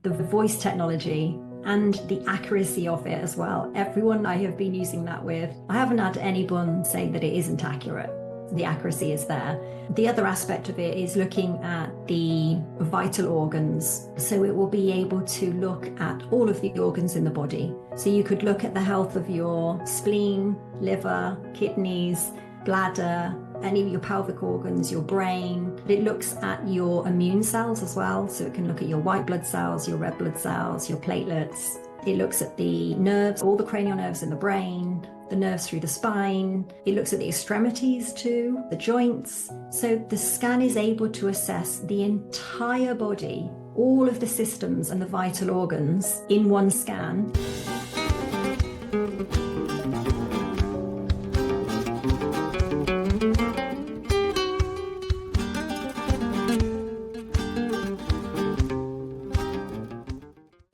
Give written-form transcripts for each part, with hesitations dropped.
the voice technology and the accuracy of it as well. Everyone I have been using that with, I haven't had anyone say that it isn't accurate. The accuracy is there. The other aspect of it is looking at the vital organs. So it will be able to look at all of the organs in the body. So you could look at the health of your spleen, liver, kidneys, bladder, any of your pelvic organs, your brain. It looks at your immune cells as well. So it can look at your white blood cells, your red blood cells, your platelets. It looks at the nerves, all the cranial nerves in the brain, the nerves through the spine. It looks at the extremities too, the joints. So the scan is able to assess the entire body, all of the systems and the vital organs in one scan.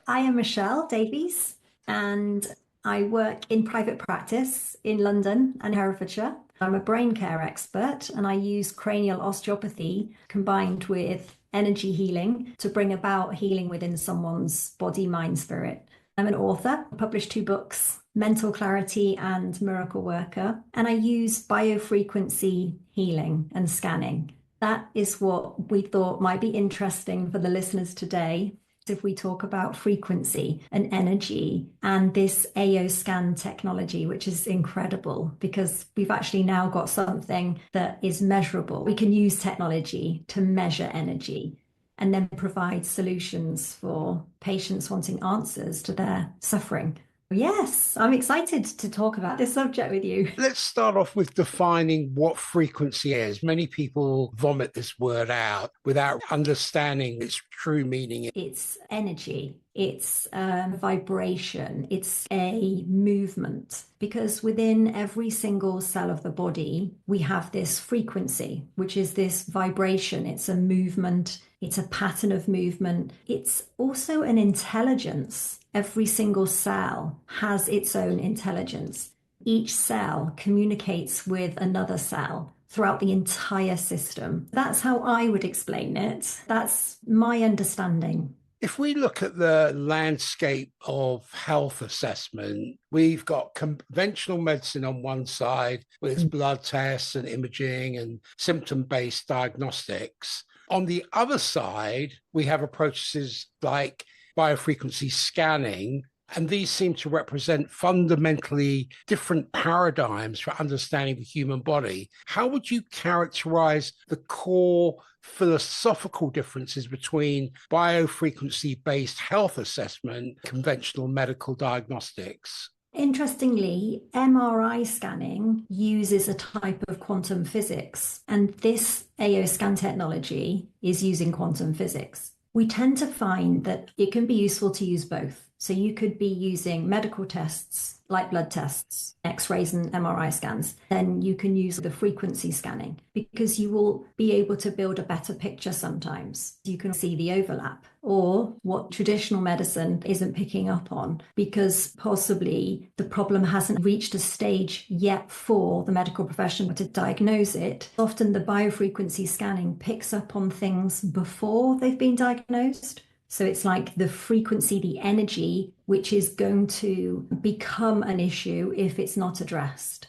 I am Michelle Davies, and I work in private practice in London and Herefordshire. I'm a brain care expert, and I use cranial osteopathy combined with energy healing to bring about healing within someone's body, mind, spirit. I'm an author. I published 2 books, Mental Clarity and Miracle Worker, and I use biofrequency healing and scanning. That is what we thought might be interesting for the listeners today. If we talk about frequency and energy and this AO scan technology, which is incredible because we've actually now got something that is measurable. We can use technology to measure energy and then provide solutions for patients wanting answers to their suffering. Yes, I'm excited to talk about this subject with you. Let's start off with defining what frequency is. Many people vomit this word out without understanding its true meaning. It's energy, it's vibration, it's a movement, because within every single cell of the body, we have this frequency, which is this vibration. It's a movement, it's a pattern of movement. It's also an intelligence. Every single cell has its own intelligence. Each cell communicates with another cell throughout the entire system. That's how I would explain it. That's my understanding. If we look at the landscape of health assessment, we've got conventional medicine on one side with its blood tests and imaging and symptom-based diagnostics. On the other side, we have approaches like biofrequency scanning, and these seem to represent fundamentally different paradigms for understanding the human body. How would you characterize the core philosophical differences between biofrequency-based health assessment, conventional medical diagnostics? Interestingly, MRI scanning uses a type of quantum physics, and this AO scan technology is using quantum physics. We tend to find that it can be useful to use both. So you could be using medical tests like blood tests, X-rays and MRI scans. Then you can use the frequency scanning because you will be able to build a better picture sometimes. You can see the overlap or what traditional medicine isn't picking up on because possibly the problem hasn't reached a stage yet for the medical profession to diagnose it. Often the biofrequency scanning picks up on things before they've been diagnosed. So it's like the frequency, the energy, which is going to become an issue if it's not addressed.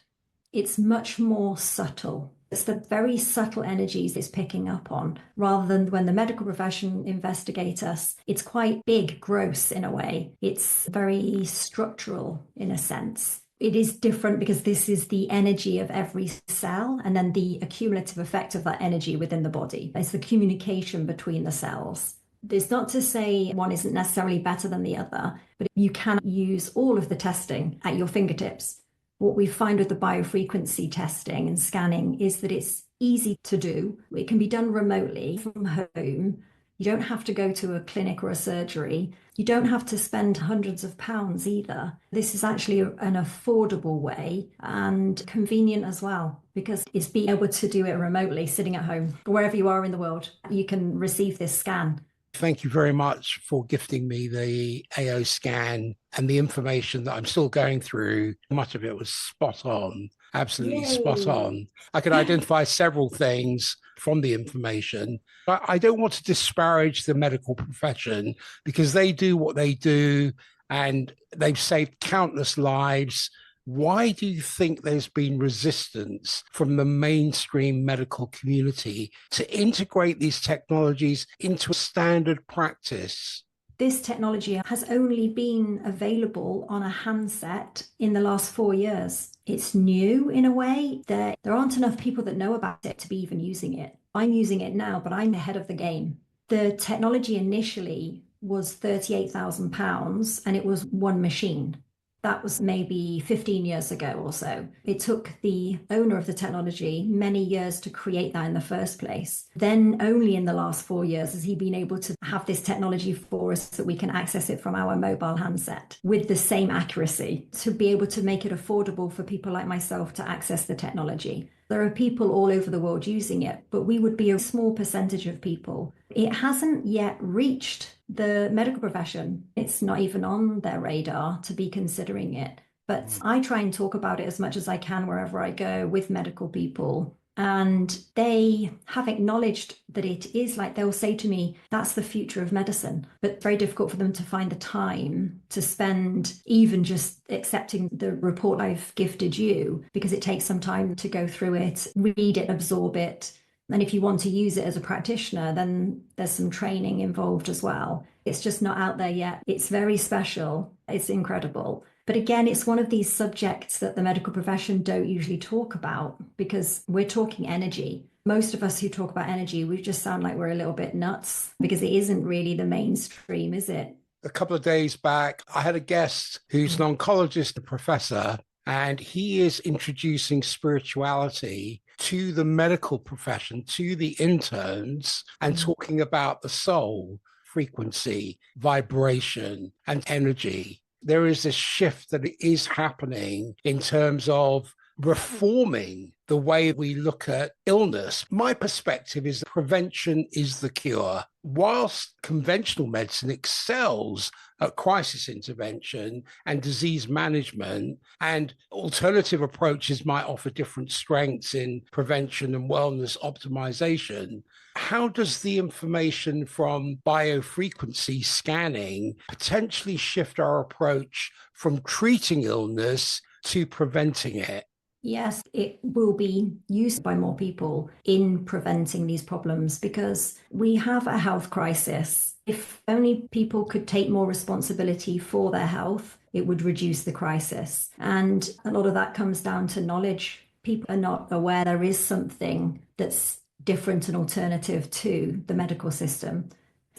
It's much more subtle. It's the very subtle energies it's picking up on, rather than when the medical profession investigate us, it's quite big, gross in a way. It's very structural in a sense. It is different because this is the energy of every cell and then the accumulative effect of that energy within the body. It's the communication between the cells. It's not to say one isn't necessarily better than the other, but you can use all of the testing at your fingertips. What we find with the biofrequency testing and scanning is that it's easy to do. It can be done remotely from home. You don't have to go to a clinic or a surgery. You don't have to spend hundreds of pounds either. This is actually an affordable way and convenient as well, because it's being able to do it remotely, sitting at home, wherever you are in the world. You can receive this scan. Thank you very much for gifting me the AO scan and the information that I'm still going through. Much of it was spot on. absolutely spot Yay. on. I can identify several things from the information. But I don't want to disparage the medical profession because they do what they do and they've saved countless lives. Why do you think there's been resistance from the mainstream medical community to integrate these technologies into a standard practice? This technology has only been available on a handset in the last 4 years. It's new in a way. There aren't enough people that know about it to be even using it. I'm using it now, but I'm ahead of the game. The technology initially was £38,000 and it was one machine. That was maybe 15 years ago or so. It took the owner of the technology many years to create that in the first place. Then only in the last 4 years has he been able to have this technology for us that we can access it from our mobile handset with the same accuracy to be able to make it affordable for people like myself to access the technology. There are people all over the world using it, but we would be a small percentage of people. It hasn't yet reached the medical profession. It's not even on their radar to be considering it. But I try and talk about it as much as I can wherever I go with medical people. And they have acknowledged that it is, like, they'll say to me, that's the future of medicine. But it's very difficult for them to find the time to spend even just accepting the report I've gifted you, because it takes some time to go through it, read it, absorb it. And if you want to use it as a practitioner, then there's some training involved as well. It's just not out there yet. It's very special. It's incredible. But again, it's one of these subjects that the medical profession don't usually talk about because we're talking energy. Most of us who talk about energy, we just sound like we're a little bit nuts because it isn't really the mainstream, is it? A couple of days back, I had a guest who's an oncologist, a professor, and he is introducing spirituality to the medical profession, to the interns, and talking about the soul, frequency, vibration, and energy. There is this shift that is happening in terms of reforming the way we look at illness. My perspective is that prevention is the cure. Whilst conventional medicine excels at crisis intervention and disease management, and alternative approaches might offer different strengths in prevention and wellness optimization, how does the information from biofrequency scanning potentially shift our approach from treating illness to preventing it? Yes, it will be used by more people in preventing these problems because we have a health crisis. If only people could take more responsibility for their health, it would reduce the crisis. And a lot of that comes down to knowledge. People are not aware there is something that's different and alternative to the medical system.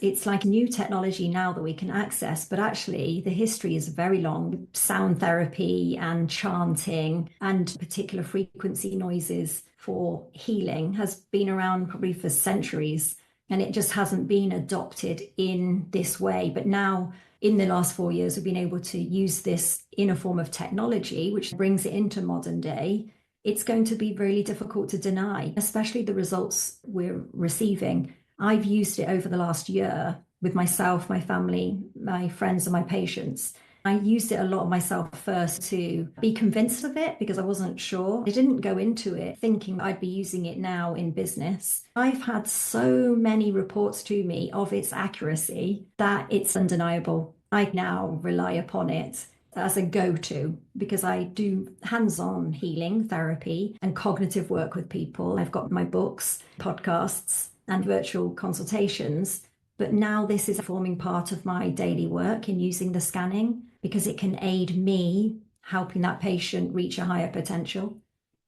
It's like new technology now that we can access, but actually the history is very long. Sound therapy and chanting and particular frequency noises for healing has been around probably for centuries, and it just hasn't been adopted in this way. But now in the last 4 years, we've been able to use this in a form of technology, which brings it into modern day. It's going to be really difficult to deny, especially the results we're receiving. I've used it over the last year with myself, my family, my friends, and my patients. I used it a lot myself first to be convinced of it because I wasn't sure. I didn't go into it thinking I'd be using it now in business. I've had so many reports to me of its accuracy that it's undeniable. I now rely upon it as a go-to because I do hands-on healing therapy and cognitive work with people. I've got my books, podcasts, and virtual consultations. But now this is forming part of my daily work in using the scanning because it can aid me helping that patient reach a higher potential.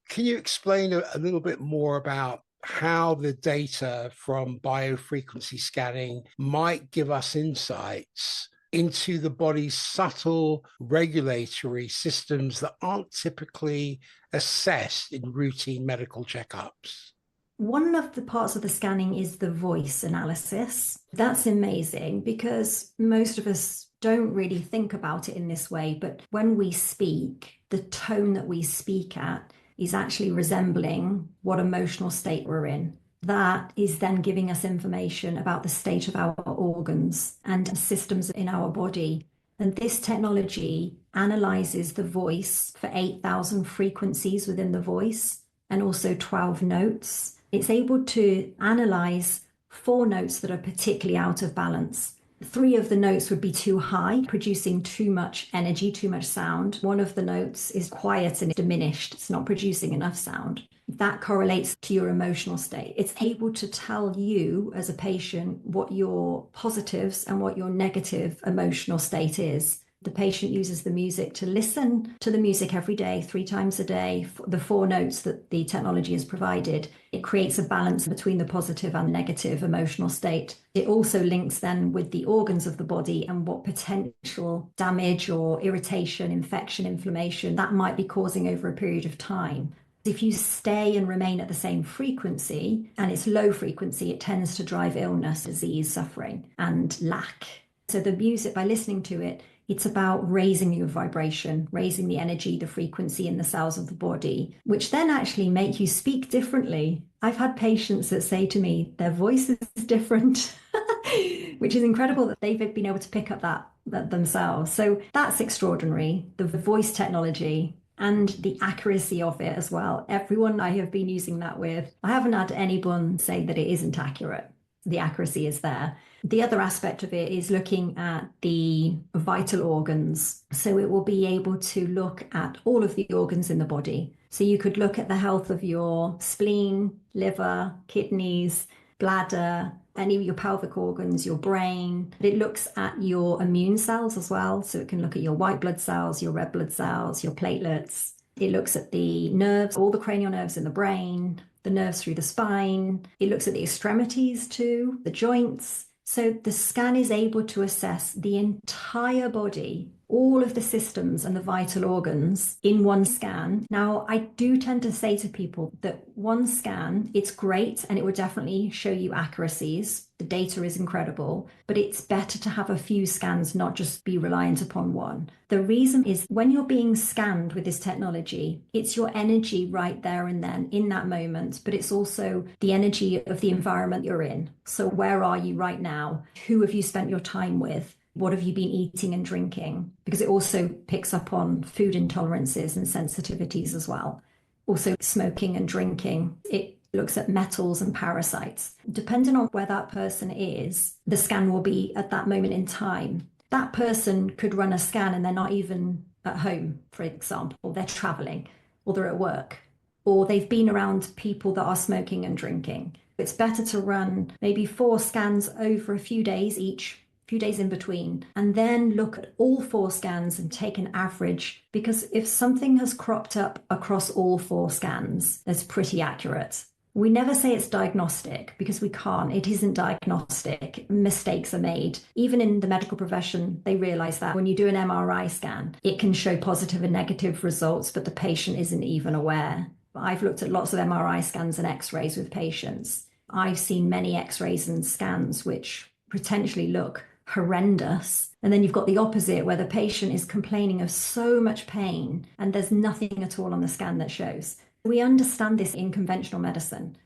Can you explain a little bit more about how the data from biofrequency scanning might give us insights into the body's subtle regulatory systems that aren't typically assessed in routine medical checkups? One of the parts of the scanning is the voice analysis. That's amazing because most of us don't really think about it in this way. But when we speak, the tone that we speak at is actually resembling what emotional state we're in. That is then giving us information about the state of our organs and systems in our body. And this technology analyzes the voice for 8,000 frequencies within the voice and also 12 notes. It's able to analyze 4 notes that are particularly out of balance. 3 of the notes would be too high, producing too much energy, too much sound. 1 of the notes is quiet and diminished. It's not producing enough sound. That correlates to your emotional state. It's able to tell you as a patient what your positives and what your negative emotional state is. The patient uses the music to listen to the music every day, 3 times a day, the 4 notes that the technology has provided. It creates a balance between the positive and negative emotional state. It also links then with the organs of the body and what potential damage or irritation, infection, inflammation that might be causing over a period of time. If you stay and remain at the same frequency and it's low frequency, it tends to drive illness, disease, suffering, and lack. So the music, by listening to it, it's about raising your vibration, raising the energy, the frequency in the cells of the body, which then actually make you speak differently. I've had patients that say to me, their voice is different, which is incredible that they've been able to pick up that themselves. So that's extraordinary. The voice technology and the accuracy of it as well. Everyone I have been using that with, I haven't had anyone say that it isn't accurate. The accuracy is there. The other aspect of it is looking at the vital organs. So it will be able to look at all of the organs in the body. So you could look at the health of your spleen, liver, kidneys, bladder, any of your pelvic organs, your brain. It looks at your immune cells as well. So it can look at your white blood cells, your red blood cells, your platelets. It looks at the nerves, all the cranial nerves in the brain, the nerves through the spine. It looks at the extremities too, the joints. So the scan is able to assess the entire body, all of the systems and the vital organs in one scan. Now, I do tend to say to people that one scan, it's great and it will definitely show you accuracies. The data is incredible, but it's better to have a few scans, not just be reliant upon one. The reason is when you're being scanned with this technology, it's your energy right there and then in that moment, but it's also the energy of the environment you're in. So where are you right now? Who have you spent your time with? What have you been eating and drinking? Because it also picks up on food intolerances and sensitivities as well. Also smoking and drinking. It looks at metals and parasites. Depending on where that person is, the scan will be at that moment in time. That person could run a scan and they're not even at home, for example. They're traveling or they're at work or they've been around people that are smoking and drinking. It's better to run maybe 4 scans over a few days each, few days in between, and then look at all 4 scans and take an average, because if something has cropped up across all 4 scans, that's pretty accurate. We never say it's diagnostic because we can't. It isn't diagnostic. Mistakes are made. Even in the medical profession, they realize that when you do an MRI scan, it can show positive and negative results, but the patient isn't even aware. I've looked at lots of MRI scans and x-rays with patients. I've seen many x-rays and scans which potentially look horrendous. And then you've got the opposite where the patient is complaining of so much pain and there's nothing at all on the scan that shows. We understand this in conventional medicine.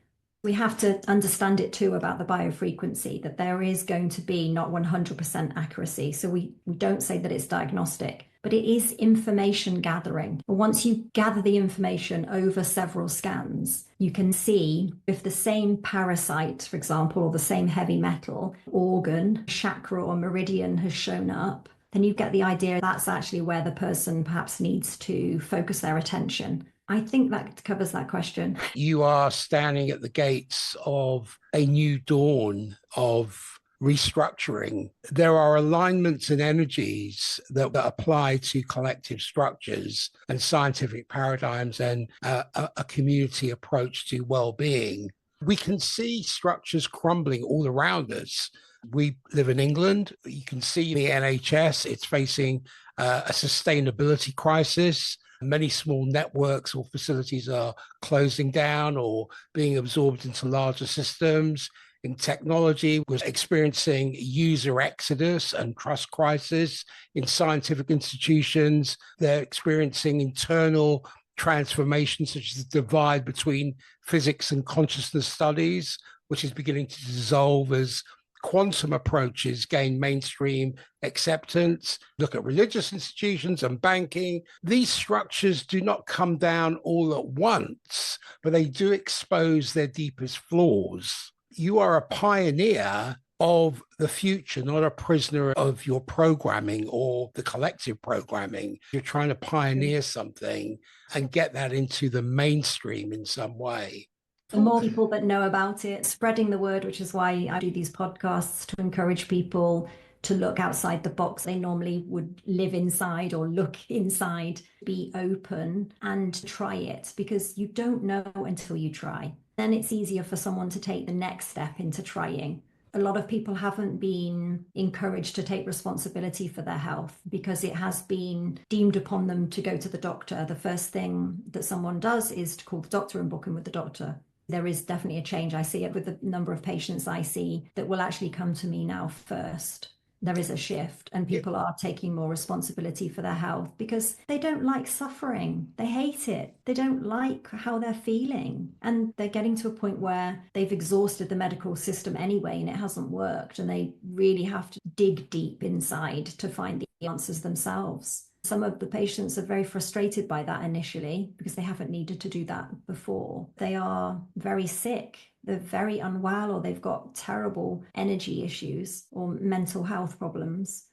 We have to understand it too about the biofrequency, that there is going to be not 100% accuracy. So we don't say that it's diagnostic, but it is information gathering. Once you gather the information over several scans, you can see if the same parasite, for example, or the same heavy metal organ, chakra or meridian has shown up, then you get the idea that's actually where the person perhaps needs to focus their attention. I think that covers that question. You are standing at the gates of a new dawn of restructuring. There are alignments and energies that apply to collective structures and scientific paradigms and a community approach to well-being. We can see structures crumbling all around us. We live in England. You can see the NHS. It's facing a sustainability crisis. Many small networks or facilities are closing down or being absorbed into larger systems. In technology, we're experiencing user exodus and trust crisis. In scientific institutions, they're experiencing internal transformations, such as the divide between physics and consciousness studies, which is beginning to dissolve as quantum approaches gain mainstream acceptance. Look at religious institutions and banking. These structures do not come down all at once, but they do expose their deepest flaws. You are a pioneer of the future, not a prisoner of your programming or the collective programming. You're trying to pioneer something and get that into the mainstream in some way. The more people that know about it, spreading the word, which is why I do these podcasts to encourage people to look outside the box they normally would live inside or look inside, be open and try it, because you don't know until you try. Then it's easier for someone to take the next step into trying. A lot of people haven't been encouraged to take responsibility for their health because it has been deemed upon them to go to the doctor. The first thing that someone does is to call the doctor and book in with the doctor. There is definitely a change. I see it with the number of patients I see that will actually come to me now first. There is a shift and people are taking more responsibility for their health because they don't like suffering. They hate it. They don't like how they're feeling. And they're getting to a point where they've exhausted the medical system anyway and it hasn't worked. And they really have to dig deep inside to find the answers themselves. Some of the patients are very frustrated by that initially because they haven't needed to do that before. They are very sick. They're very unwell, or they've got terrible energy issues or mental health problems.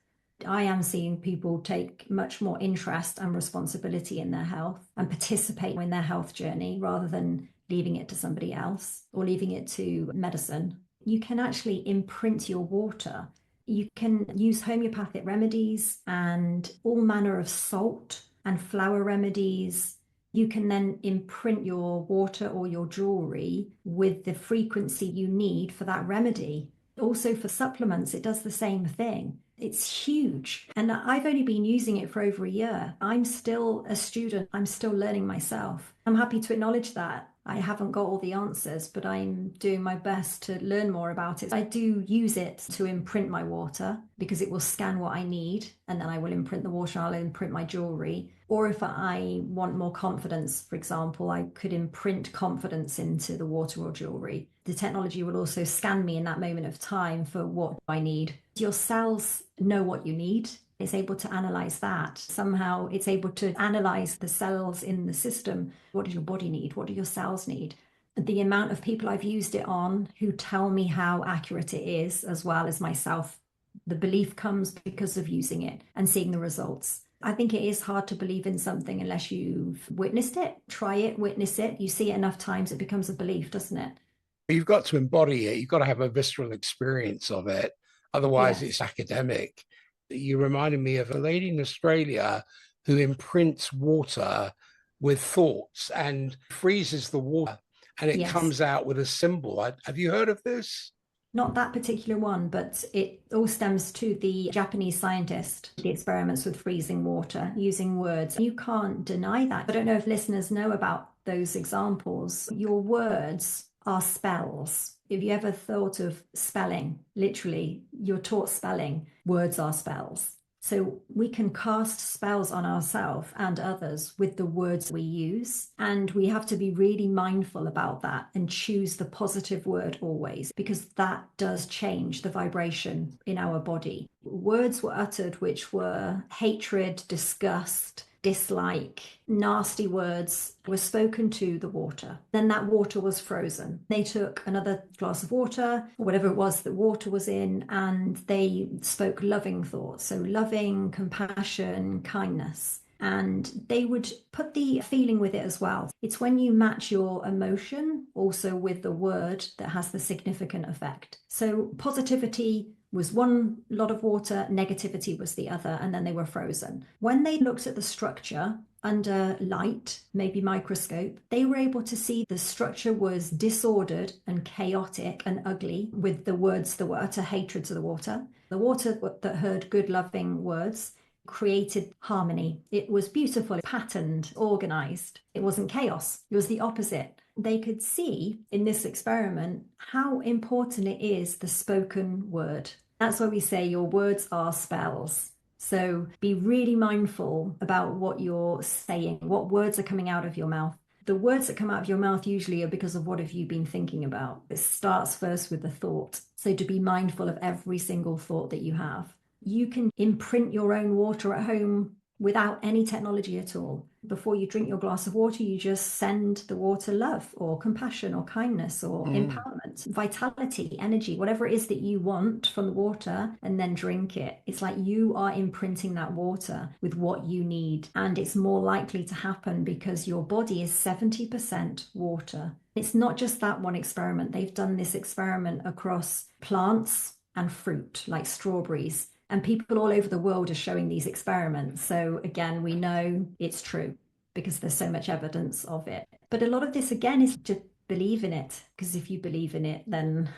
I am seeing people take much more interest and responsibility in their health and participate in their health journey rather than leaving it to somebody else or leaving it to medicine. You can actually imprint your water. You can use homeopathic remedies and all manner of salt and flower remedies. You can then imprint your water or your jewelry with the frequency you need for that remedy. Also for supplements, it does the same thing. It's huge. And I've only been using it for over a year. I'm still a student. I'm still learning myself. I'm happy to acknowledge that. I haven't got all the answers, but I'm doing my best to learn more about it. I do use it to imprint my water because it will scan what I need, and then I will imprint the water and I'll imprint my jewelry. Or if I want more confidence, for example, I could imprint confidence into the water or jewelry. The technology will also scan me in that moment of time for what I need. Your cells know what you need. It's able to analyze that. Somehow it's able to analyze the cells in the system. What does your body need? What do your cells need? The amount of people I've used it on who tell me how accurate it is, as well as myself, the belief comes because of using it and seeing the results. I think it is hard to believe in something unless you've witnessed it. Try it, witness it. You see it enough times, it becomes a belief, doesn't it? You've got to embody it. You've got to have a visceral experience of it. Otherwise, it's academic. You reminded me of a lady in Australia who imprints water with thoughts and freezes the water, and it comes out with a symbol. Have you heard of this? Not that particular one, but it all stems to the Japanese scientist, the experiments with freezing water using words. You can't deny that. I don't know if listeners know about those examples. Your words are spells. Have you ever thought of spelling? Literally, you're taught spelling. Words are spells. So we can cast spells on ourselves and others with the words we use. And we have to be really mindful about that and choose the positive word always, because that does change the vibration in our body. Words were uttered which were hatred, disgust, dislike, nasty words were spoken to the water. Then that water was frozen. They took another glass of water, or whatever it was that water was in, and they spoke loving thoughts. So loving, compassion, kindness. And they would put the feeling with it as well. It's when you match your emotion also with the word that has the significant effect. So positivity was one lot of water, negativity was the other, and then they were frozen. When they looked at the structure under light, maybe microscope, they were able to see the structure was disordered and chaotic and ugly with the words that were utter hatred to the water. The water that heard good, loving words created harmony. It was beautiful, patterned, organized. It wasn't chaos. It was the opposite. They could see in this experiment how important it is, the spoken word. That's why we say your words are spells. So be really mindful about what you're saying, what words are coming out of your mouth. The words that come out of your mouth usually are because of what have you been thinking about. It starts first with the thought. So to be mindful of every single thought that you have. You can imprint your own water at home without any technology at all. Before you drink your glass of water, you just send the water love or compassion or kindness or empowerment, vitality, energy, whatever it is that you want from the water, and then drink it. It's like you are imprinting that water with what you need. And it's more likely to happen because your body is 70% water. It's not just that one experiment. They've done this experiment across plants and fruit, like strawberries. And people all over the world are showing these experiments. So again, we know it's true because there's so much evidence of it. But a lot of this, again, is to believe in it, because if you believe in it, then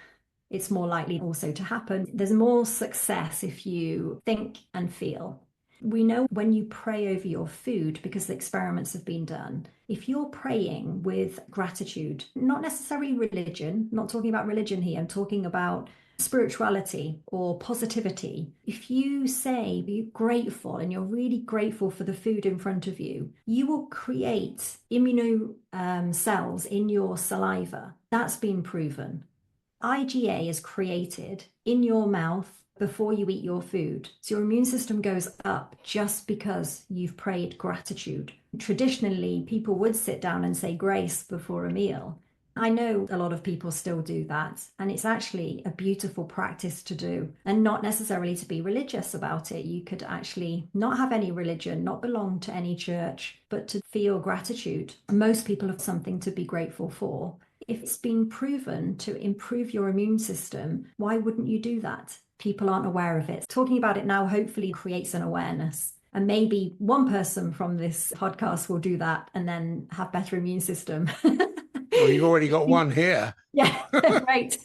it's more likely also to happen. There's more success if you think and feel. We know when you pray over your food, because the experiments have been done, if you're praying with gratitude, not necessarily religion, not talking about religion here, I'm talking about spirituality or positivity. If you say you're grateful and you're really grateful for the food in front of you, you will create immuno cells in your saliva. That's been proven. IgA is created in your mouth before you eat your food. So your immune system goes up just because you've prayed gratitude. Traditionally, people would sit down and say grace before a meal. I know a lot of people still do that, and it's actually a beautiful practice to do, and not necessarily to be religious about it. You could actually not have any religion, not belong to any church, but to feel gratitude. Most people have something to be grateful for. If it's been proven to improve your immune system, why wouldn't you do that? People aren't aware of it. Talking about it now hopefully creates an awareness. And maybe one person from this podcast will do that and then have better immune system. Well, you've already got one here. Yeah, right.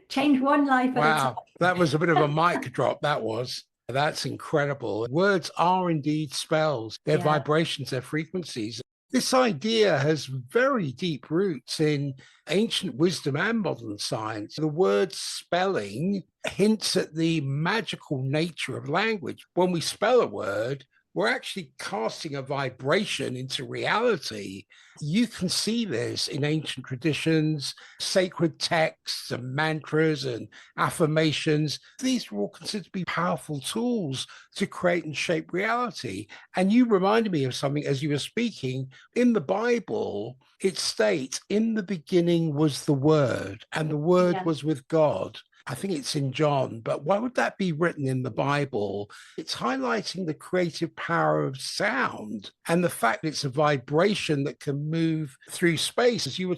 Change one life at a time. Wow, that was a bit of a mic drop, that was. That's incredible. Words are indeed spells. They're vibrations, they're frequencies. This idea has very deep roots in ancient wisdom and modern science. The word spelling hints at the magical nature of language. When we spell a word, we're actually casting a vibration into reality. You can see this in ancient traditions, sacred texts and mantras and affirmations. These are all considered to be powerful tools to create and shape reality. And you reminded me of something as you were speaking. In the Bible, it states, in the beginning was the Word, and the Word was with God. I think it's in John, but why would that be written in the Bible? It's highlighting the creative power of sound and the fact that it's a vibration that can move through space, as you were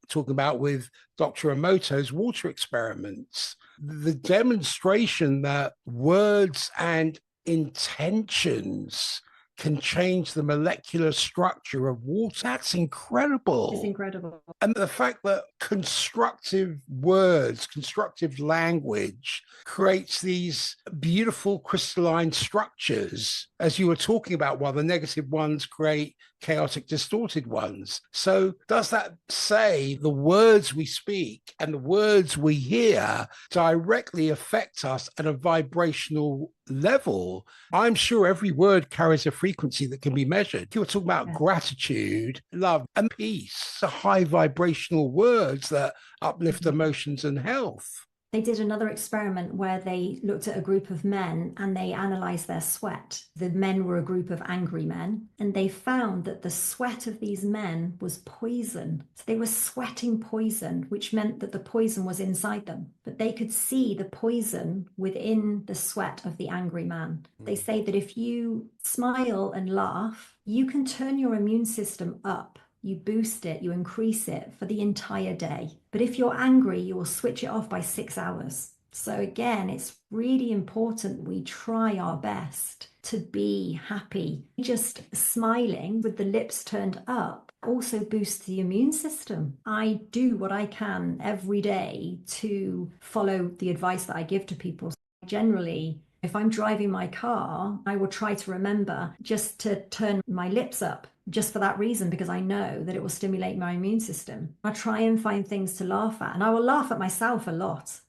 talking about with Dr. Emoto's water experiments. The demonstration that words and intentions can change the molecular structure of water. That's incredible. It's incredible. And the fact that constructive words, constructive language creates these beautiful crystalline structures, as you were talking about, while the negative ones create chaotic, distorted ones. So does that say the words we speak and the words we hear directly affect us at a vibrational level? I'm sure every word carries a frequency that can be measured. You were talking about gratitude, love, and peace, the high vibrational words that uplift emotions and health. They did another experiment where they looked at a group of men and they analyzed their sweat. The men were a group of angry men, and they found that the sweat of these men was poison. So they were sweating poison, which meant that the poison was inside them. But they could see the poison within the sweat of the angry man. They say that if you smile and laugh, you can turn your immune system up. You boost it, you increase it for the entire day. But if you're angry, you will switch it off by 6 hours. So again, it's really important we try our best to be happy. Just smiling with the lips turned up also boosts the immune system. I do what I can every day to follow the advice that I give to people. Generally, if I'm driving my car, I will try to remember just to turn my lips up, just for that reason, because I know that it will stimulate my immune system. I try and find things to laugh at, and I will laugh at myself a lot.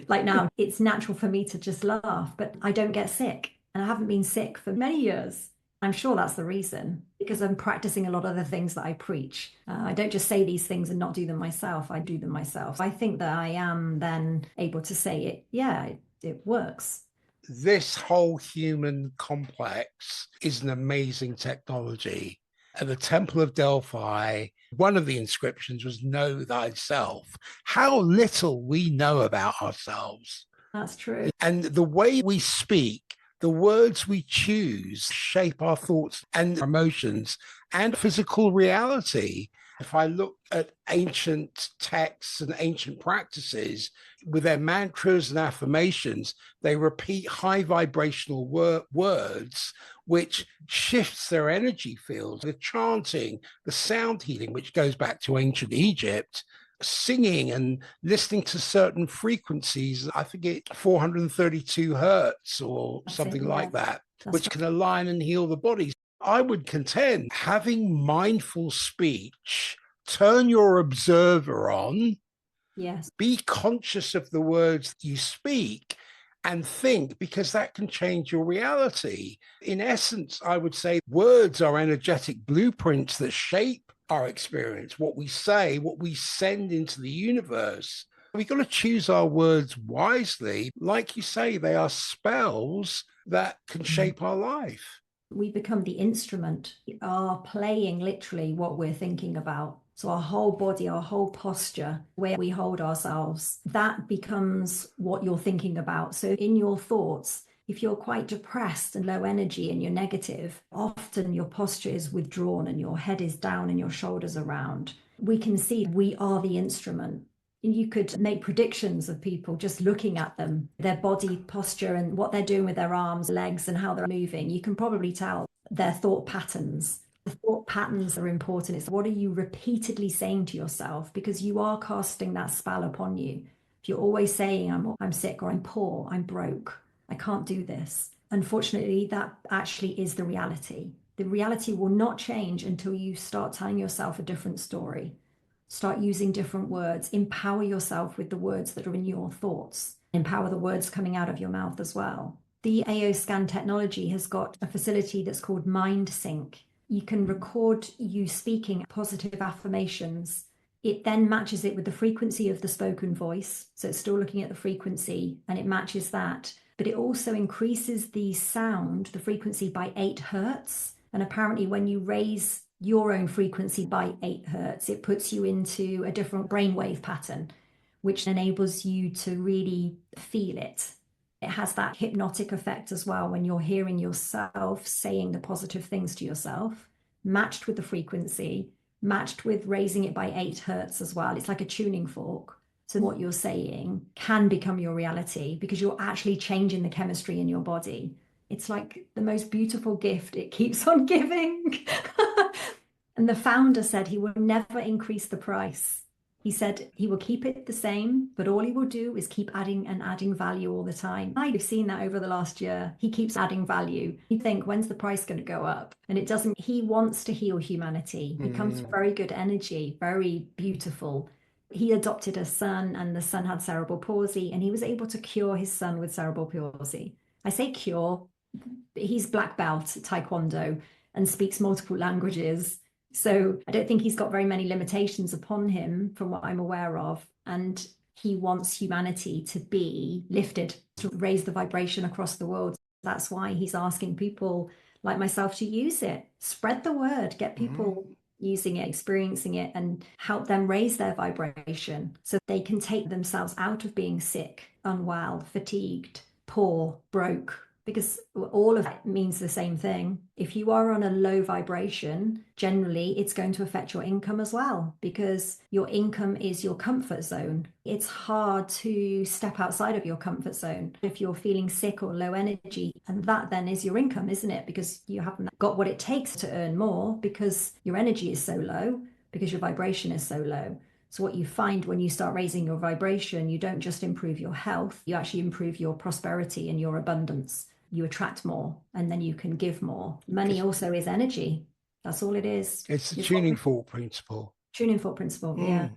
Like now, it's natural for me to just laugh, but I don't get sick, and I haven't been sick for many years. I'm sure that's the reason, because I'm practicing a lot of the things that I preach. I don't just say these things and not do them myself. I do them myself. I think that I am then able to say it, yeah, it works. This whole human complex is an amazing technology. At the Temple of Delphi, one of the inscriptions was "Know thyself." How little we know about ourselves. That's true. And the way we speak, the words we choose shape our thoughts and emotions and physical reality. If I look at ancient texts and ancient practices with their mantras and affirmations, they repeat high vibrational words, which shifts their energy fields. The chanting, the sound healing, which goes back to ancient Egypt, singing and listening to certain frequencies, I forget, 432 hertz or That's something it, yeah. like that, That's which can align and heal the body. I would contend having mindful speech, turn your observer on, yes. be conscious of the words you speak and think, because that can change your reality. In essence, I would say words are energetic blueprints that shape our experience, what we say, what we send into the universe. We've got to choose our words wisely. Like you say, they are spells that can shape our life. We become the instrument, we are playing literally what we're thinking about. So our whole body, our whole posture, where we hold ourselves, that becomes what you're thinking about. So in your thoughts, if you're quite depressed and low energy and you're negative, often your posture is withdrawn and your head is down and your shoulders are round. We can see we are the instrument. You could make predictions of people just looking at them, their body posture and what they're doing with their arms, legs, and how they're moving. You can probably tell their thought patterns. The thought patterns are important. It's what are you repeatedly saying to yourself, because you are casting that spell upon you. If you're always saying, I'm sick, or I'm poor, I'm broke, I can't do this. Unfortunately, that actually is the reality. The reality will not change until you start telling yourself a different story. Start using different words. Empower yourself with the words that are in your thoughts. Empower the words coming out of your mouth as well. The AO scan technology has got a facility that's called Mind Sync. You can record you speaking positive affirmations. It then matches it with the frequency of the spoken voice. So it's still looking at the frequency and it matches that. But it also increases the sound, the frequency by 8 hertz. And apparently when you raise your own frequency by 8 hertz, it puts you into a different brainwave pattern, which enables you to really feel it. It has that hypnotic effect as well when you're hearing yourself saying the positive things to yourself, matched with the frequency, matched with raising it by 8 hertz as well. It's like a tuning fork. So what you're saying can become your reality because you're actually changing the chemistry in your body. It's like the most beautiful gift. It keeps on giving. And the founder said he will never increase the price. He said he will keep it the same, but all he will do is keep adding and adding value all the time. I've seen that over the last year. He keeps adding value. You think, when's the price going to go up? And it doesn't. He wants to heal humanity. He comes from very good energy, very beautiful. He adopted a son and the son had cerebral palsy and he was able to cure his son with cerebral palsy. I say cure, he's black belt taekwondo and speaks multiple languages. So I don't think he's got very many limitations upon him from what I'm aware of. And he wants humanity to be lifted, to raise the vibration across the world. That's why he's asking people like myself to use it. Spread the word, get people using it, experiencing it, and help them raise their vibration so they can take themselves out of being sick, unwell, fatigued, poor, broke, because all of it means the same thing. If you are on a low vibration, generally it's going to affect your income as well, because your income is your comfort zone. It's hard to step outside of your comfort zone if you're feeling sick or low energy, and that then is your income, isn't it? Because you haven't got what it takes to earn more because your energy is so low, because your vibration is so low. So what you find when you start raising your vibration, you don't just improve your health, you actually improve your prosperity and your abundance. You attract more and then you can give more. Money also is energy. That's all it is. It's the tuning fork principle. Tuning fork principle, yeah.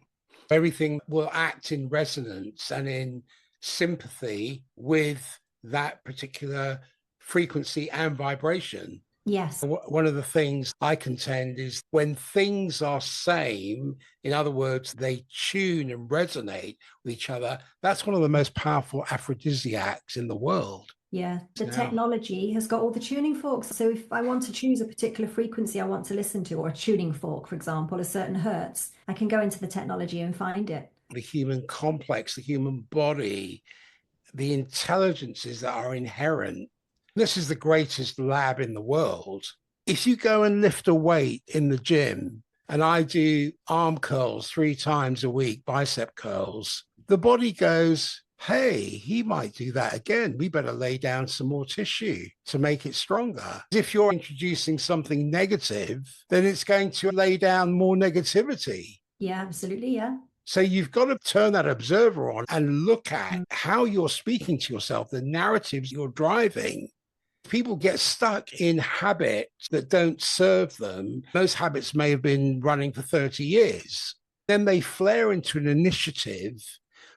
Everything will act in resonance and in sympathy with that particular frequency and vibration. Yes. One of the things I contend is when things are same, in other words, they tune and resonate with each other, that's one of the most powerful aphrodisiacs in the world. Yeah, the Now, technology has got all the tuning forks. So if I want to choose a particular frequency I want to listen to, or a tuning fork, for example, a certain hertz, I can go into the technology and find it. the human complex, the human body, the intelligences that are inherent. This is the greatest lab in the world. If you go and lift a weight in the gym, and I do arm curls 3 times a week, bicep curls, the body goes, hey, he might do that again. We better lay down some more tissue to make it stronger. If you're introducing something negative, then it's going to lay down more negativity. Yeah, absolutely. Yeah. So you've got to turn that observer on and look at how you're speaking to yourself, the narratives you're driving. People get stuck in habits that don't serve them. Those habits may have been running for 30 years. Then they flare into an initiative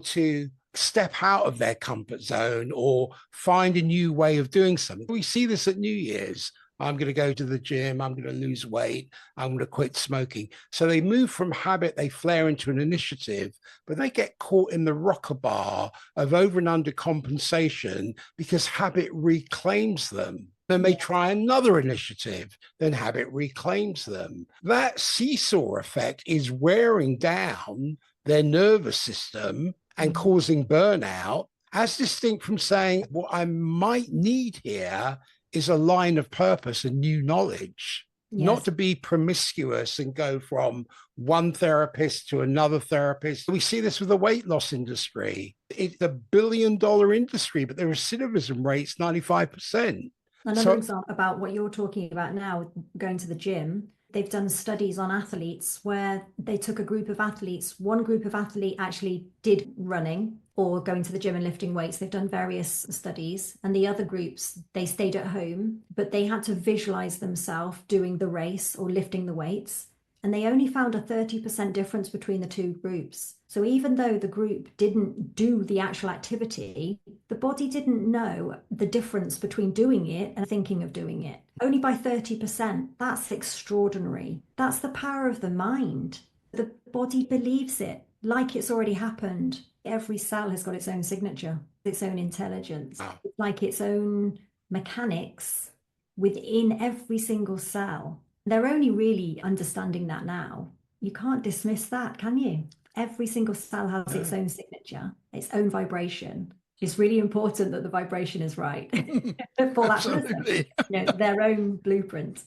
to step out of their comfort zone or find a new way of doing something. We see this at New Year's. I'm going to go to the gym. I'm going to lose weight. I'm going to quit smoking. So they move from habit, they flare into an initiative, but they get caught in the rocker bar of over and under compensation because habit reclaims them. Then they try another initiative, then habit reclaims them. That seesaw effect is wearing down their nervous system and causing burnout, as distinct from saying, what I might need here is a line of purpose and new knowledge, not to be promiscuous and go from one therapist to another therapist. We see this with the weight loss industry. It's a billion-dollar industry, but the recidivism rate's 95%. Another example about what you're talking about now, going to the gym, they've done studies on athletes where they took a group of athletes. One group of athletes actually did running or going to the gym and lifting weights. They've done various studies. And the other groups, they stayed at home, but they had to visualize themselves doing the race or lifting the weights. And they only found a 30% difference between the two groups. So even though the group didn't do the actual activity, the body didn't know the difference between doing it and thinking of doing it. Only by 30%. That's extraordinary. That's the power of the mind. The body believes it like it's already happened. Every cell has got its own signature, its own intelligence. It's like its own mechanics within every single cell. They're only really understanding that now. You can't dismiss that, can you? Every single cell has its own signature, its own vibration. It's really important that the vibration is right for that person. Their own blueprint.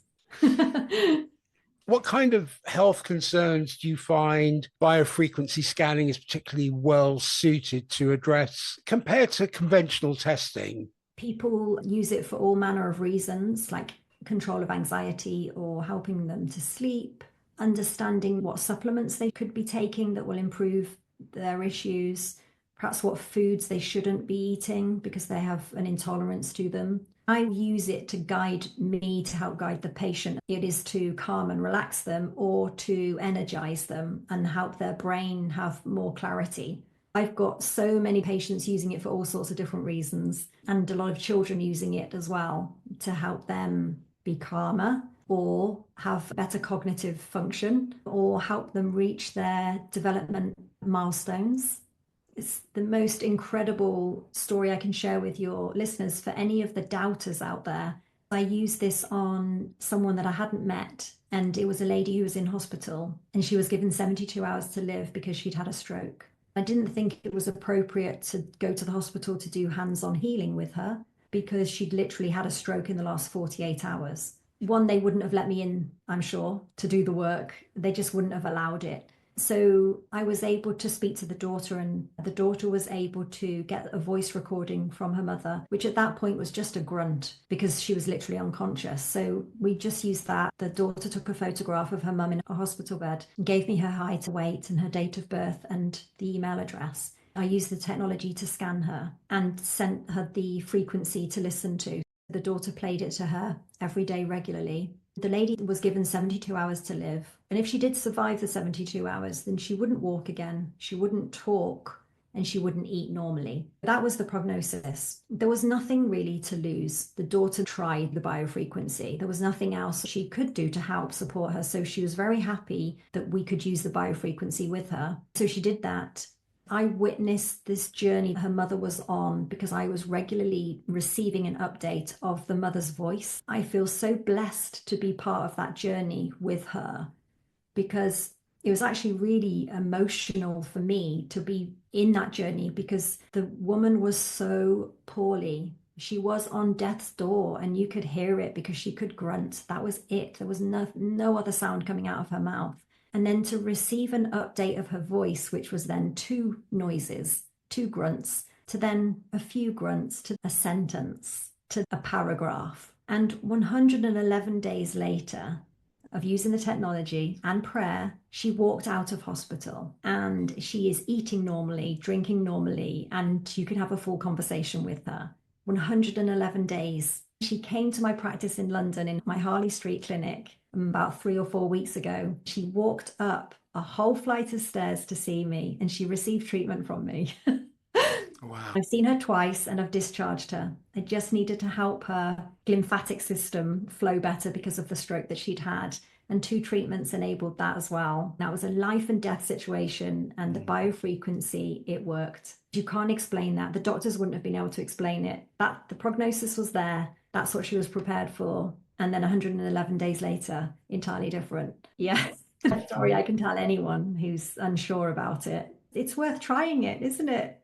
What kind of health concerns do you find biofrequency scanning is particularly well suited to address compared to conventional testing? People use it for all manner of reasons, like control of anxiety or helping them to sleep, understanding what supplements they could be taking that will improve their issues, perhaps what foods they shouldn't be eating because they have an intolerance to them. I use it to guide me, to help guide the patient. It is to calm and relax them or to energize them and help their brain have more clarity. I've got so many patients using it for all sorts of different reasons, and a lot of children using it as well to help them be calmer or have better cognitive function or help them reach their development milestones. It's the most incredible story I can share with your listeners for any of the doubters out there. I used this on someone that I hadn't met, and it was a lady who was in hospital, and she was given 72 hours to live because she'd had a stroke. I didn't think it was appropriate to go to the hospital to do hands-on healing with her because she'd literally had a stroke in the last 48 hours. One, they wouldn't have let me in, I'm sure, to do the work. They just wouldn't have allowed it. So I was able to speak to the daughter, and the daughter was able to get a voice recording from her mother, which at that point was just a grunt because she was literally unconscious. So we just used that. The daughter took a photograph of her mum in a hospital bed and gave me her height, weight, and her date of birth and the email address. I used the technology to scan her and sent her the frequency to listen to. The daughter played it to her every day regularly. The lady was given 72 hours to live. And if she did survive the 72 hours, then she wouldn't walk again. She wouldn't talk. and she wouldn't eat normally. That was the prognosis. There was nothing really to lose. The daughter tried the biofrequency. There was nothing else she could do to help support her. So she was very happy that we could use the biofrequency with her. So she did that. I witnessed this journey her mother was on because I was regularly receiving an update of the mother's voice. I feel so blessed to be part of that journey with her, because it was actually really emotional for me to be in that journey, because the woman was so poorly. She was on death's door and you could hear it because she could grunt. That was it. There was no other sound coming out of her mouth. And then to receive an update of her voice, which was then two noises, two grunts, to then a few grunts, to a sentence, to a paragraph. And 111 days later of using the technology and prayer, she walked out of hospital and she is eating normally, drinking normally, and you can have a full conversation with her. 111 days. She came to my practice in London in my Harley Street clinic about 3 or 4 weeks ago. She walked up a whole flight of stairs to see me, and she received treatment from me. Wow. I've seen her twice and I've discharged her. I just needed to help her lymphatic system flow better because of the stroke that she'd had. And 2 treatments enabled that as well. That was a life and death situation, and the biofrequency, it worked. You can't explain that. The doctors wouldn't have been able to explain it. That the prognosis was there. That's what she was prepared for. And then 111 days later, entirely different. Yeah. Sorry, I can tell anyone who's unsure about it. It's worth trying it, isn't it?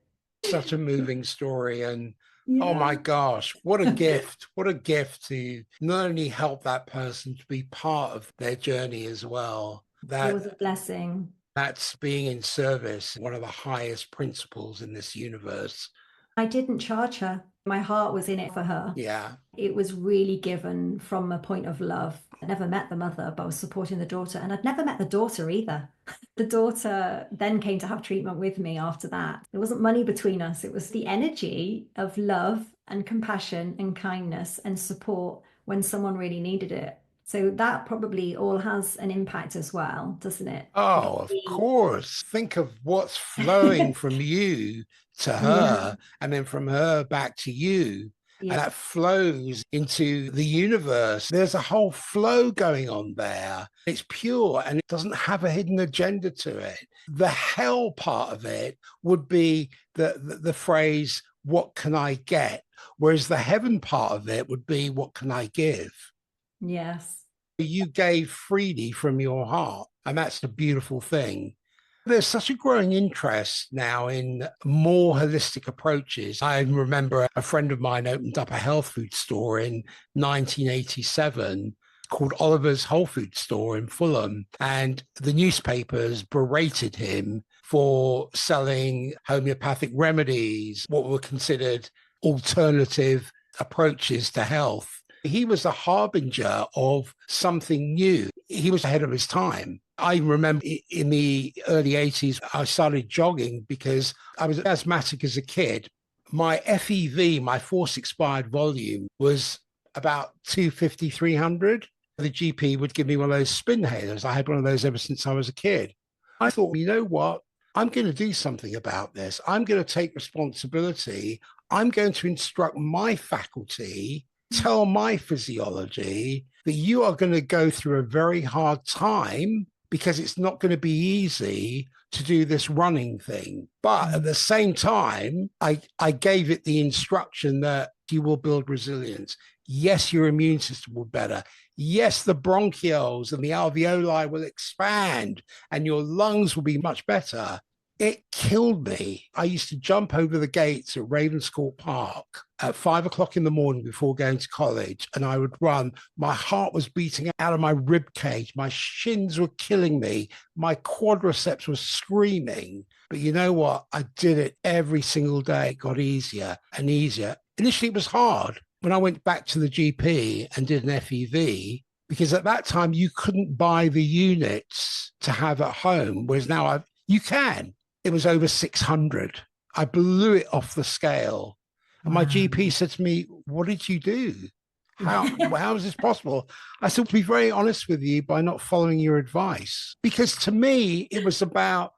Such a moving story. And Yeah. oh my gosh, what a gift. What a gift to not only help that person to be part of their journey as well. It was a blessing. That's being in service, one of the highest principles in this universe. I didn't charge her. My heart was in it for her. Yeah. It was really given from a point of love. I never met the mother, but I was supporting the daughter, and I'd never met the daughter either. The daughter then came to have treatment with me after that. There wasn't money between us. It was the energy of love and compassion and kindness and support when someone really needed it. So that probably all has an impact as well, doesn't it? Oh, of course. Think of what's flowing from you to her, and then from her back to you. Yeah. And that flows into the universe. There's a whole flow going on there. It's pure and it doesn't have a hidden agenda to it. The hell part of it would be the phrase, what can I get? Whereas the heaven part of it would be, what can I give? Yes. You gave freely from your heart. And that's the beautiful thing. There's such a growing interest now in more holistic approaches. I remember a friend of mine opened up a health food store in 1987 called Oliver's Whole Food Store in Fulham. And the newspapers berated him for selling homeopathic remedies, what were considered alternative approaches to health. He was a harbinger of something new. He was ahead of his time. I remember in the early 80s, I started jogging because I was asthmatic as a kid. My FEV, my force expired volume, was about 250, 300. The GP would give me one of those spin inhalers. I had one of those ever since I was a kid. I thought, you know what? I'm going to do something about this. I'm going to take responsibility. I'm going to instruct my faculty, tell my physiology that you are going to go through a very hard time because it's not going to be easy to do this running thing. But at the same time, I gave it the instruction that you will build resilience. Yes, your immune system will be better. Yes, the bronchioles and the alveoli will expand and your lungs will be much better. It killed me. I used to jump over the gates at Ravenscourt Park at 5 o'clock in the morning before going to college, and I would run. My heart was beating out of my rib cage. My shins were killing me. My quadriceps was screaming. But you know what? I did it every single day. It got easier and easier. Initially, it was hard. When I went back to the GP and did an FEV, because at that time you couldn't buy the units to have at home, whereas now you can. It was over 600. I blew it off the scale. And my GP said to me, what did you do? How is this possible? I said, to be very honest with you, by not following your advice. Because to me, it was about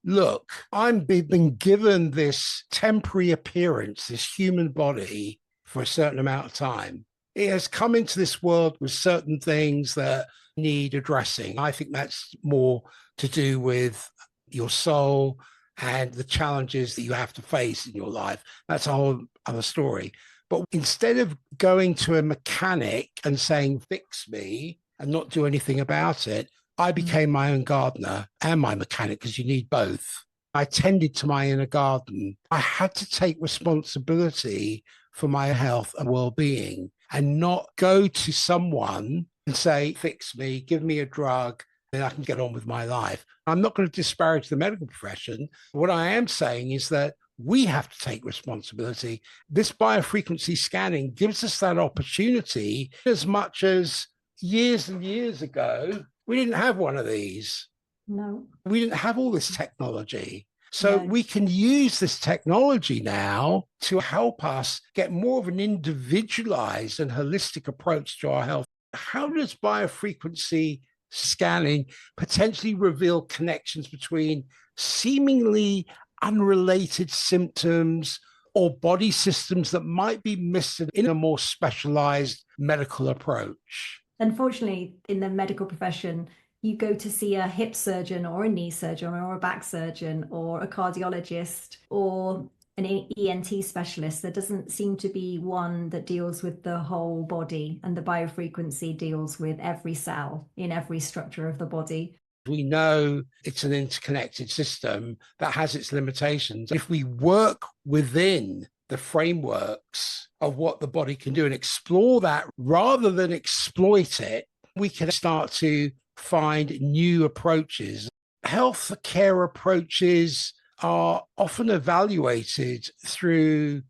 look, I'm been given this temporary appearance, this human body for a certain amount of time. It has come into this world with certain things that need addressing. I think that's more to do with your soul and the challenges that you have to face in your life. That's a whole other story. But instead of going to a mechanic and saying, fix me and not do anything about it, I became my own gardener and my mechanic, because you need both. I tended to my inner garden. I had to take responsibility for my health and well-being and not go to someone and say, fix me, give me a drug, then I can get on with my life. I'm not going to disparage the medical profession. What I am saying is that we have to take responsibility. This biofrequency scanning gives us that opportunity, as much as years and years ago, we didn't have one of these. No. We didn't have all this technology. So No. we can use this technology now to help us get more of an individualized and holistic approach to our health. How does biofrequency scanning potentially reveal connections between seemingly unrelated symptoms or body systems that might be missed in a more specialized medical approach? Unfortunately, in the medical profession, you go to see a hip surgeon or a knee surgeon or a back surgeon or a cardiologist or an ENT specialist. There doesn't seem to be one that deals with the whole body, and the biofrequency deals with every cell in every structure of the body. We know it's an interconnected system that has its limitations. If we work within the frameworks of what the body can do and explore that rather than exploit it, we can start to find new approaches. Health care approaches are often evaluated through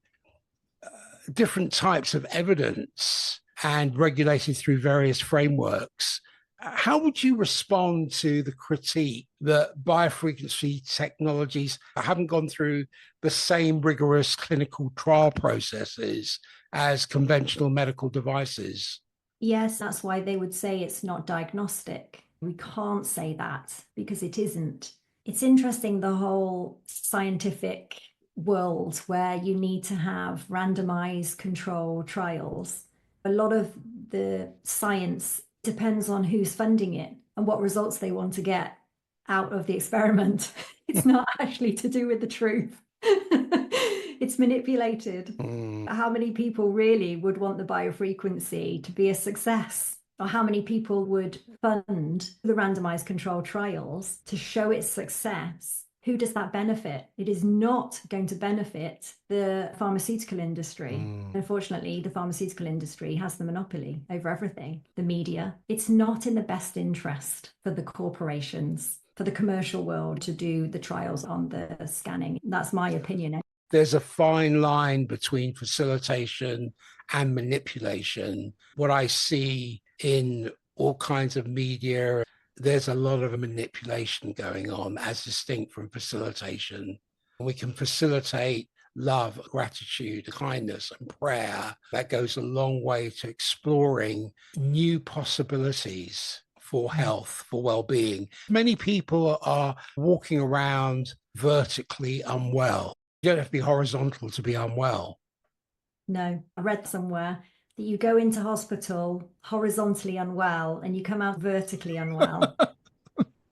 different types of evidence and regulated through various frameworks. How would you respond to the critique that biofrequency technologies haven't gone through the same rigorous clinical trial processes as conventional medical devices? Yes, that's why they would say it's not diagnostic. We can't say that because it isn't. It's interesting, the whole scientific world where you need to have randomized control trials. A lot of the science depends on who's funding it and what results they want to get out of the experiment. It's not actually to do with the truth. It's manipulated. How many people really would want the biofrequency to be a success? Or how many people would fund the randomized control trials to show its success? Who does that benefit? It is not going to benefit the pharmaceutical industry. Unfortunately, the pharmaceutical industry has the monopoly over everything, the media. It's not in the best interest for the corporations, for the commercial world to do the trials on the scanning. That's my opinion. There's a fine line between facilitation and manipulation. What I see in all kinds of media, there's a lot of manipulation going on as distinct from facilitation. We can facilitate love, gratitude, kindness, and prayer. That goes a long way to exploring new possibilities for health, for well-being. Many people are walking around vertically unwell. You don't have to be horizontal to be unwell. No, I read somewhere that you go into hospital horizontally unwell and you come out vertically unwell.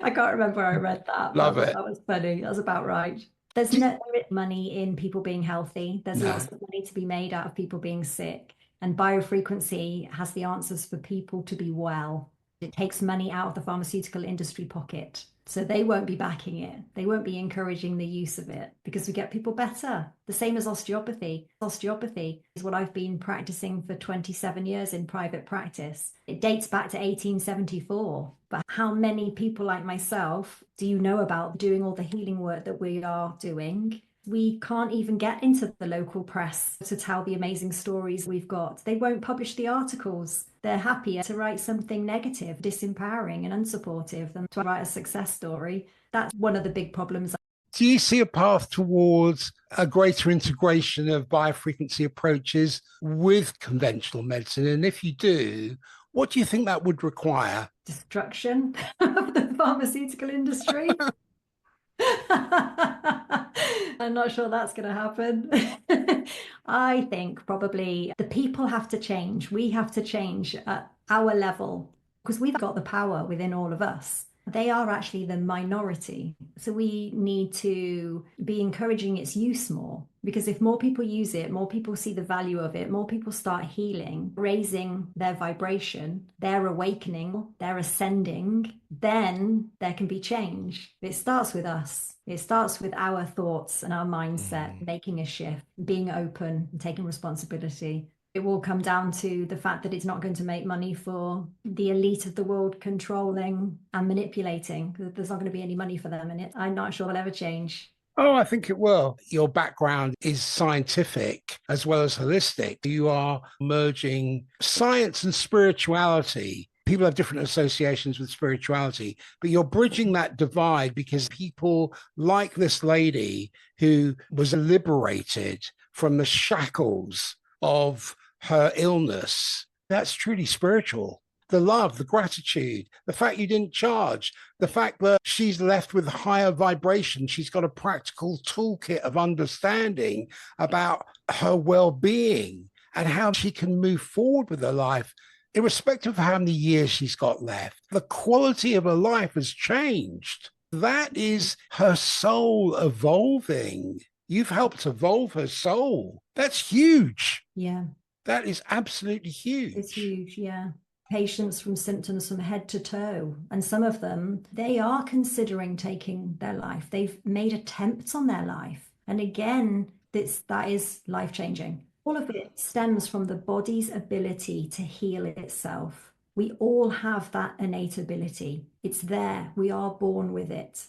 I can't remember where I read that, but I Love thought it. that was funny. That's about right. There's no money in people being healthy. There's lots of money to be made out of people being sick. And biofrequency has the answers for people to be well. It takes money out of the pharmaceutical industry pocket. So they won't be backing it. They won't be encouraging the use of it because we get people better. The same as osteopathy. Osteopathy is what I've been practicing for 27 years in private practice. It dates back to 1874. But how many people like myself do you know about doing all the healing work that we are doing? We can't even get into the local press to tell the amazing stories we've got. They won't publish the articles. They're happier to write something negative, disempowering and unsupportive than to write a success story. That's one of the big problems. Do you see a path towards a greater integration of biofrequency approaches with conventional medicine? And if you do, what do you think that would require? Destruction of the pharmaceutical industry. I'm not sure that's going to happen. I think probably the people have to change. We have to change at our level because we've got the power within all of us. They are actually the minority. So we need to be encouraging its use more because if more people use it, more people see the value of it, more people start healing, raising their vibration, they're awakening, they're ascending, then there can be change. It starts with us. It starts with our thoughts and our mindset, making a shift, being open, and taking responsibility. It will come down to the fact that it's not going to make money for the elite of the world controlling and manipulating. There's not going to be any money for them in it. I'm not sure it'll ever change. Oh, I think it will. Your background is scientific as well as holistic. You are merging science and spirituality. People have different associations with spirituality, but you're bridging that divide because people like this lady who was liberated from the shackles of her illness. That's truly spiritual. The love, the gratitude, the fact you didn't charge, the fact that she's left with higher vibration. She's got a practical toolkit of understanding about her well-being and how she can move forward with her life, irrespective of how many years she's got left. The quality of her life has changed. That is her soul evolving. You've helped evolve her soul. That's huge. Yeah. That is absolutely huge. It's huge, yeah. Patients from symptoms from head to toe. And some of them, they are considering taking their life. They've made attempts on their life. And again, that is life-changing. All of it stems from the body's ability to heal itself. We all have that innate ability. It's there. We are born with it.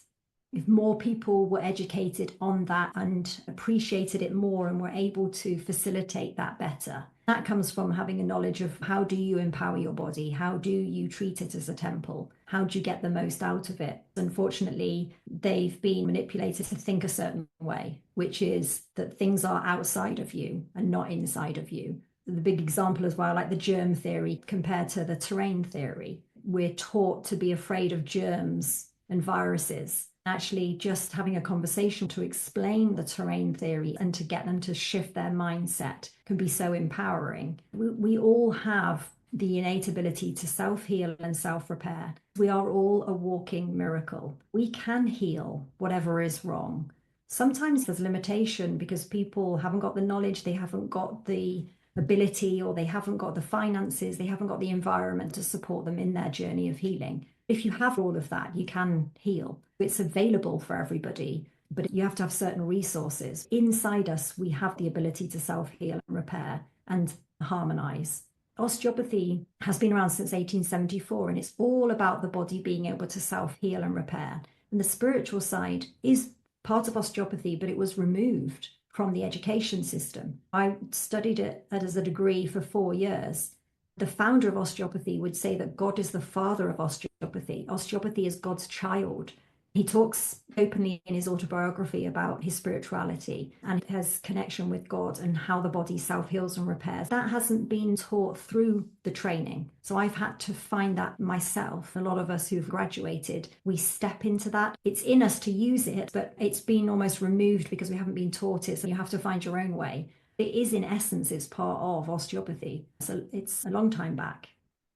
If more people were educated on that and appreciated it more and were able to facilitate that better, that comes from having a knowledge of how do you empower your body? How do you treat it as a temple? How do you get the most out of it? Unfortunately, they've been manipulated to think a certain way, which is that things are outside of you and not inside of you. The big example as well, like the germ theory compared to the terrain theory. We're taught to be afraid of germs and viruses. Actually, just having a conversation to explain the terrain theory and to get them to shift their mindset can be so empowering. We all have the innate ability to self-heal and self-repair. We are all a walking miracle. We can heal whatever is wrong. Sometimes there's limitation because people haven't got the knowledge, they haven't got the ability, or they haven't got the finances, they haven't got the environment to support them in their journey of healing. If you have all of that, you can heal. It's available for everybody, but you have to have certain resources. Inside us, we have the ability to self-heal and repair and harmonize. Osteopathy has been around since 1874, and it's all about the body being able to self-heal and repair. And the spiritual side is part of osteopathy, but it was removed from the education system. I studied it as a degree for 4 years. The founder of osteopathy would say that God is the father of osteopathy. Osteopathy is God's child. He talks openly in his autobiography about his spirituality and his connection with God and how the body self-heals and repairs. That hasn't been taught through the training. So I've had to find that myself. A lot of us who've graduated, we step into that. It's in us to use it, but it's been almost removed because we haven't been taught it. So you have to find your own way. It is, in essence, it's part of osteopathy. So it's a long time back.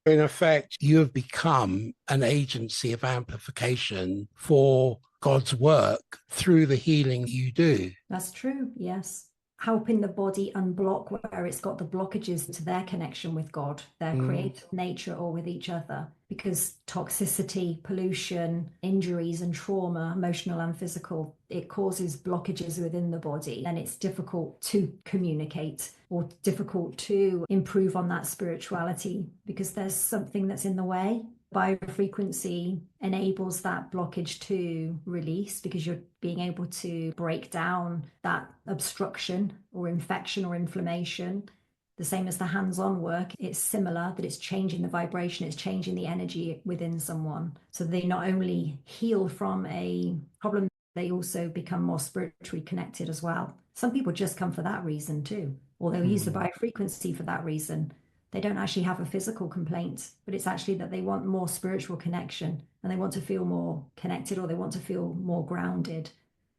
In effect, you have become an agency of amplification for God's work through the healing you do. That's true, yes. Helping the body unblock where it's got the blockages to their connection with God, their creative nature, or with each other. Because toxicity, pollution, injuries and trauma, emotional and physical, it causes blockages within the body, and it's difficult to communicate or difficult to improve on that spirituality because there's something that's in the way. Biofrequency enables that blockage to release because you're being able to break down that obstruction or infection or inflammation. The same as the hands-on work, it's similar, that it's changing the vibration, it's changing the energy within someone. So they not only heal from a problem, they also become more spiritually connected as well. Some people just come for that reason too, or they'll use the biofrequency for that reason. They don't actually have a physical complaint, but it's actually that they want more spiritual connection and they want to feel more connected or they want to feel more grounded.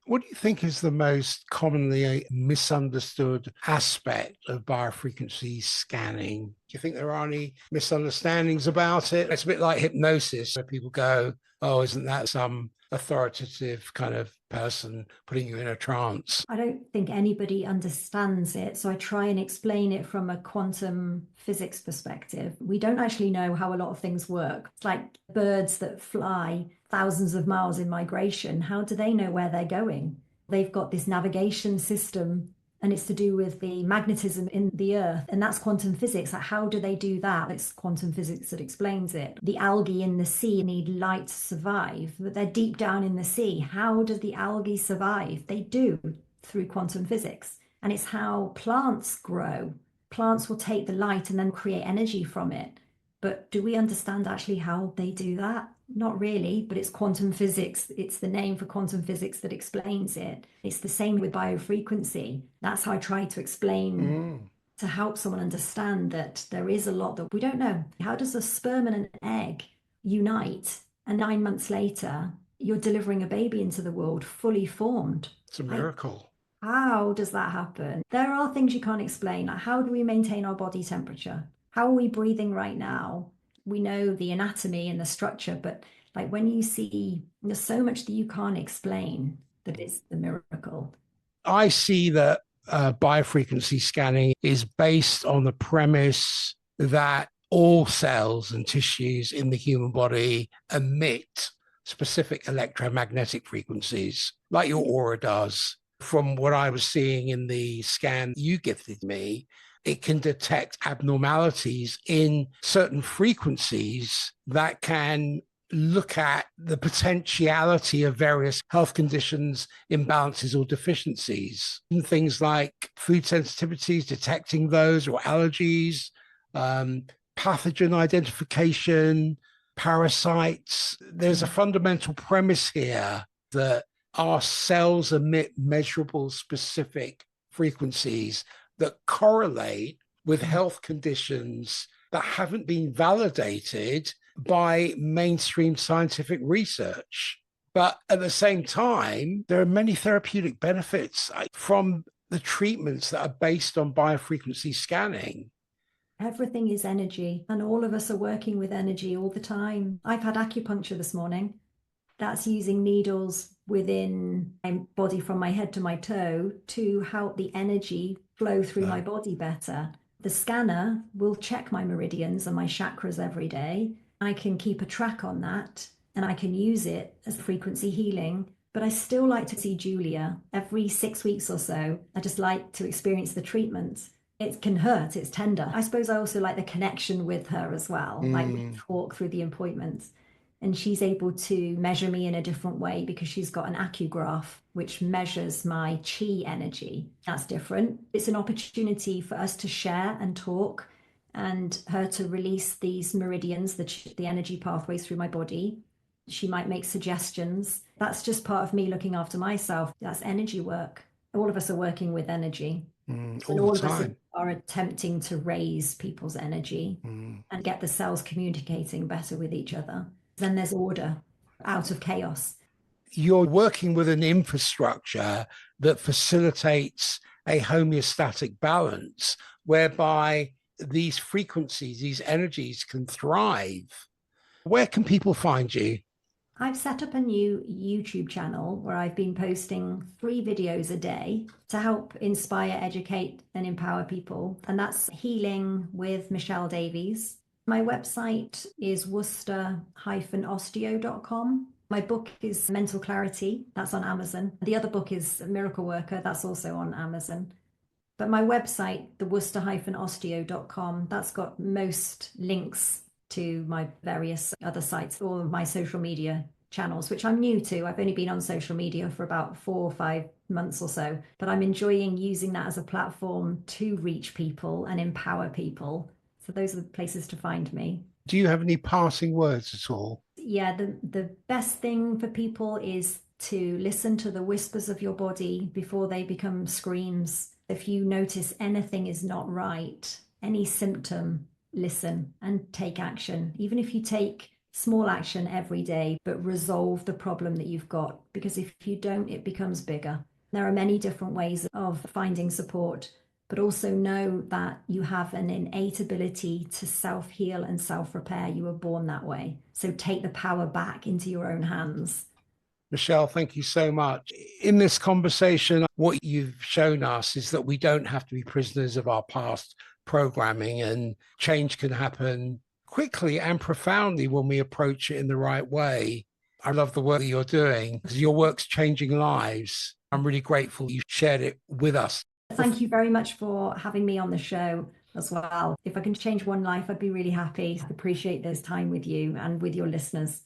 What do you think is the most commonly misunderstood aspect of biofrequency scanning? Do you think there are any misunderstandings about it? It's a bit like hypnosis, where people go, oh, isn't that some authoritative kind of person putting you in a trance? I don't think anybody understands it, so I try and explain it from a quantum physics perspective. We don't actually know how a lot of things work. It's like birds that fly thousands of miles in migration. How do they know where they're going? They've got this navigation system, and it's to do with the magnetism in the earth, and that's quantum physics. Like, how do they do that? It's quantum physics that explains it. The algae in the sea need light to survive, but they're deep down in the sea. How do the algae survive? They do, through quantum physics. And it's how plants grow. Plants will take the light and then create energy from it. But do we understand actually how they do that? Not really, but it's quantum physics. It's the name for quantum physics that explains it. It's the same with biofrequency. That's how I try to explain to help someone understand that there is a lot that we don't know. How does a sperm and an egg unite? And 9 months later, you're delivering a baby into the world fully formed. It's a miracle. How does that happen? There are things you can't explain. Like, how do we maintain our body temperature? How are we breathing right now? We know the anatomy and the structure, but like when you see there's so much that you can't explain that it's the miracle. I see that biofrequency scanning is based on the premise that all cells and tissues in the human body emit specific electromagnetic frequencies, like your aura does. From what I was seeing in the scan you gifted me, it can detect abnormalities in certain frequencies that can look at the potentiality of various health conditions, imbalances, or deficiencies. And things like food sensitivities, detecting those, or allergies, pathogen identification, parasites. There's a fundamental premise here that our cells emit measurable specific frequencies that correlate with health conditions that haven't been validated by mainstream scientific research. But at the same time, there are many therapeutic benefits from the treatments that are based on biofrequency scanning. Everything is energy, and all of us are working with energy all the time. I've had acupuncture this morning. That's using needles within my body from my head to my toe to help the energy flow through my body better. The scanner will check my meridians and my chakras every day. I can keep a track on that and I can use it as frequency healing. But I still like to see Julia every 6 weeks or so. I just like to experience the treatment. It can hurt, it's tender. I suppose I also like the connection with her as well. Like we talk through the appointments. And she's able to measure me in a different way because she's got an accugraph, which measures my chi energy. That's different. It's an opportunity for us to share and talk and her to release these meridians, the energy pathways through my body. She might make suggestions. That's just part of me looking after myself. That's energy work. All of us are working with energy. All the time. Of us are attempting to raise people's energy and get the cells communicating better with each other. Then there's order out of chaos. You're working with an infrastructure that facilitates a homeostatic balance whereby these frequencies, these energies can thrive. Where can people find you? I've set up a new YouTube channel where I've been posting 3 videos a day to help inspire, educate, and empower people. And that's Healing with Michelle Davies. My website is worcester-osteo.com. My book is Mental Clarity. That's on Amazon. The other book is Miracle Worker. That's also on Amazon. But my website, the worcester-osteo.com, that's got most links to my various other sites, all of my social media channels, which I'm new to. I've only been on social media for about 4 or 5 months or so, but I'm enjoying using that as a platform to reach people and empower people. So those are the places to find me. Do you have any passing words at all? Yeah, the best thing for people is to listen to the whispers of your body before they become screams. If you notice anything is not right, any symptom, listen and take action. Even if you take small action every day, but resolve the problem that you've got, because if you don't, it becomes bigger. There are many different ways of finding support, but also know that you have an innate ability to self-heal and self-repair. You were born that way. So take the power back into your own hands. Michelle, thank you so much. In this conversation, what you've shown us is that we don't have to be prisoners of our past programming, and change can happen quickly and profoundly when we approach it in the right way. I love the work that you're doing because your work's changing lives. I'm really grateful you shared it with us. Thank you very much for having me on the show as well. If I can change one life, I'd be really happy. I appreciate this time with you and with your listeners.